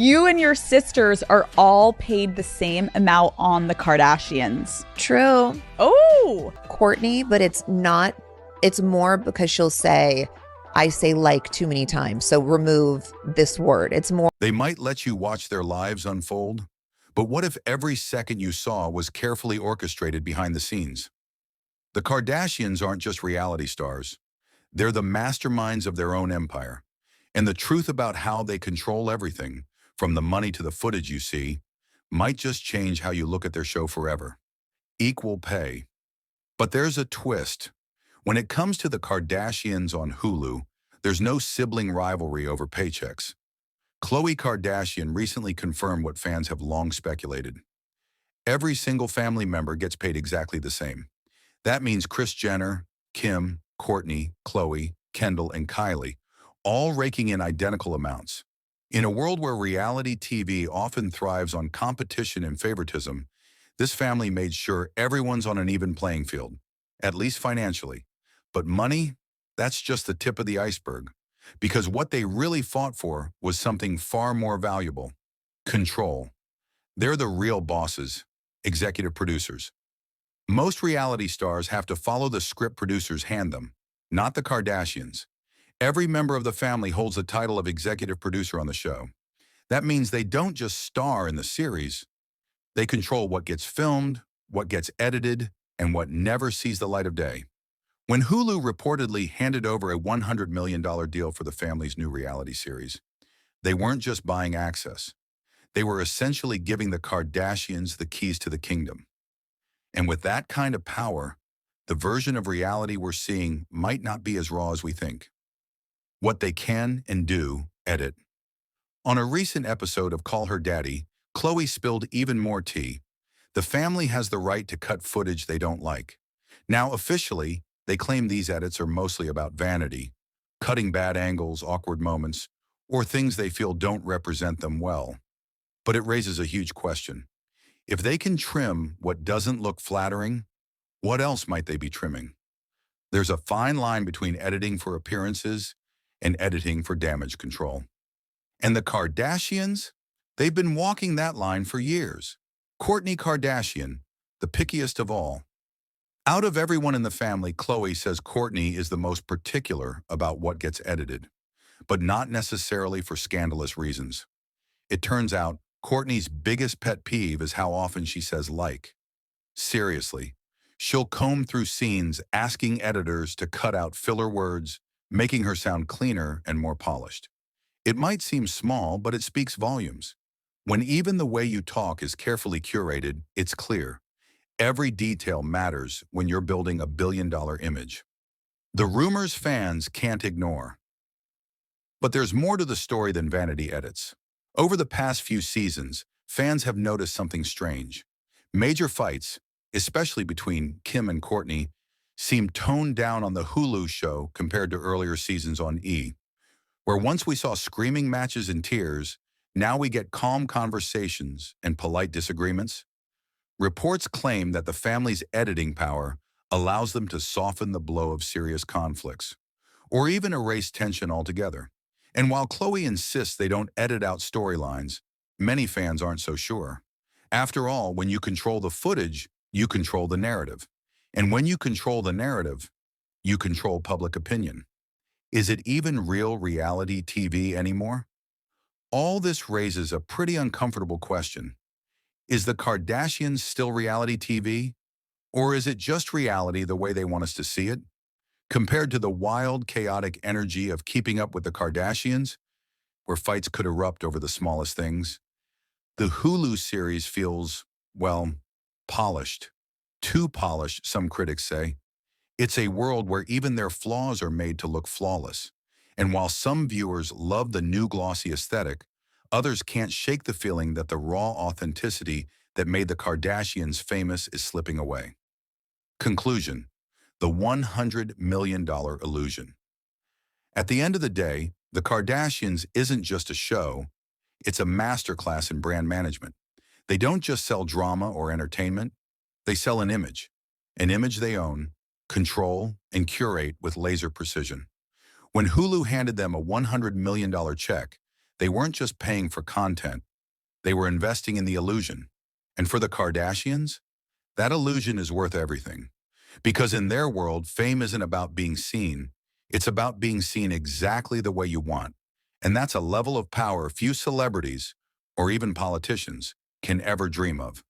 You and your sisters are all paid the same amount on the Kardashians. True. Oh, Courtney, but it's not, it's more because she'll say, I say like too many times, so remove this word. It's more. They might let you watch their lives unfold, but what if every second you saw was carefully orchestrated behind the scenes? The Kardashians aren't just reality stars. They're the masterminds of their own empire. And the truth about how they control everything, from the money to the footage you see, might just change how you look at their show forever. Equal pay. But there's a twist. When it comes to the Kardashians on Hulu, there's no sibling rivalry over paychecks. Khloe Kardashian recently confirmed what fans have long speculated. Every single family member gets paid exactly the same. That means Kris Jenner, Kim, Kourtney, Khloe, Kendall, and Kylie, all raking in identical amounts. In a world where reality TV often thrives on competition and favoritism, this family made sure everyone's on an even playing field, at least financially. But money, that's just the tip of the iceberg, because what they really fought for was something far more valuable: control. They're the real bosses, executive producers. Most reality stars have to follow the script producers hand them, not the Kardashians. Every member of the family holds the title of executive producer on the show. That means they don't just star in the series. They control what gets filmed, what gets edited, and what never sees the light of day. When Hulu reportedly handed over a $100 million deal for the family's new reality series, they weren't just buying access. They were essentially giving the Kardashians the keys to the kingdom. And with that kind of power, the version of reality we're seeing might not be as raw as we think. What they can and do edit. On a recent episode of Call Her Daddy, Khloe spilled even more tea. The family has the right to cut footage they don't like. Now, officially, they claim these edits are mostly about vanity, cutting bad angles, awkward moments, or things they feel don't represent them well. But it raises a huge question. If they can trim what doesn't look flattering, what else might they be trimming? There's a fine line between editing for appearances and editing for damage control. And the Kardashians? They've been walking that line for years. Kourtney Kardashian, the pickiest of all. Out of everyone in the family, Khloe says Kourtney is the most particular about what gets edited, but not necessarily for scandalous reasons. It turns out Kourtney's biggest pet peeve is how often she says like. Seriously, she'll comb through scenes asking editors to cut out filler words, making her sound cleaner and more polished. It might seem small, but it speaks volumes. When even the way you talk is carefully curated, it's clear. Every detail matters when you're building a billion-dollar image. The rumors fans can't ignore. But there's more to the story than vanity edits. Over the past few seasons, fans have noticed something strange. Major fights, especially between Kim and Kourtney, seem toned down on the Hulu show compared to earlier seasons on E! Where once we saw screaming matches and tears, now we get calm conversations and polite disagreements. Reports claim that the family's editing power allows them to soften the blow of serious conflicts, or even erase tension altogether. And while Khloe insists they don't edit out storylines, many fans aren't so sure. After all, when you control the footage, you control the narrative. And when you control the narrative, you control public opinion. Is it even real reality TV anymore? All this raises a pretty uncomfortable question. Is the Kardashians still reality TV? Or is it just reality the way they want us to see it? Compared to the wild, chaotic energy of Keeping Up with the Kardashians, where fights could erupt over the smallest things, the Hulu series feels, well, polished. Too polished, some critics say. It's a world where even their flaws are made to look flawless. And while some viewers love the new glossy aesthetic, others can't shake the feeling that the raw authenticity that made the Kardashians famous is slipping away. Conclusion: the $100 million illusion. At the end of the day, the Kardashians isn't just a show, it's a masterclass in brand management. They don't just sell drama or entertainment, they sell an image they own, control, and curate with laser precision. When Hulu handed them a $100 million check, They weren't just paying for content, they were investing in the illusion. And for the Kardashians, that illusion is worth everything. Because in their world, fame isn't about being seen. It's about being seen exactly the way you want. And that's a level of power few celebrities, or even politicians, can ever dream of.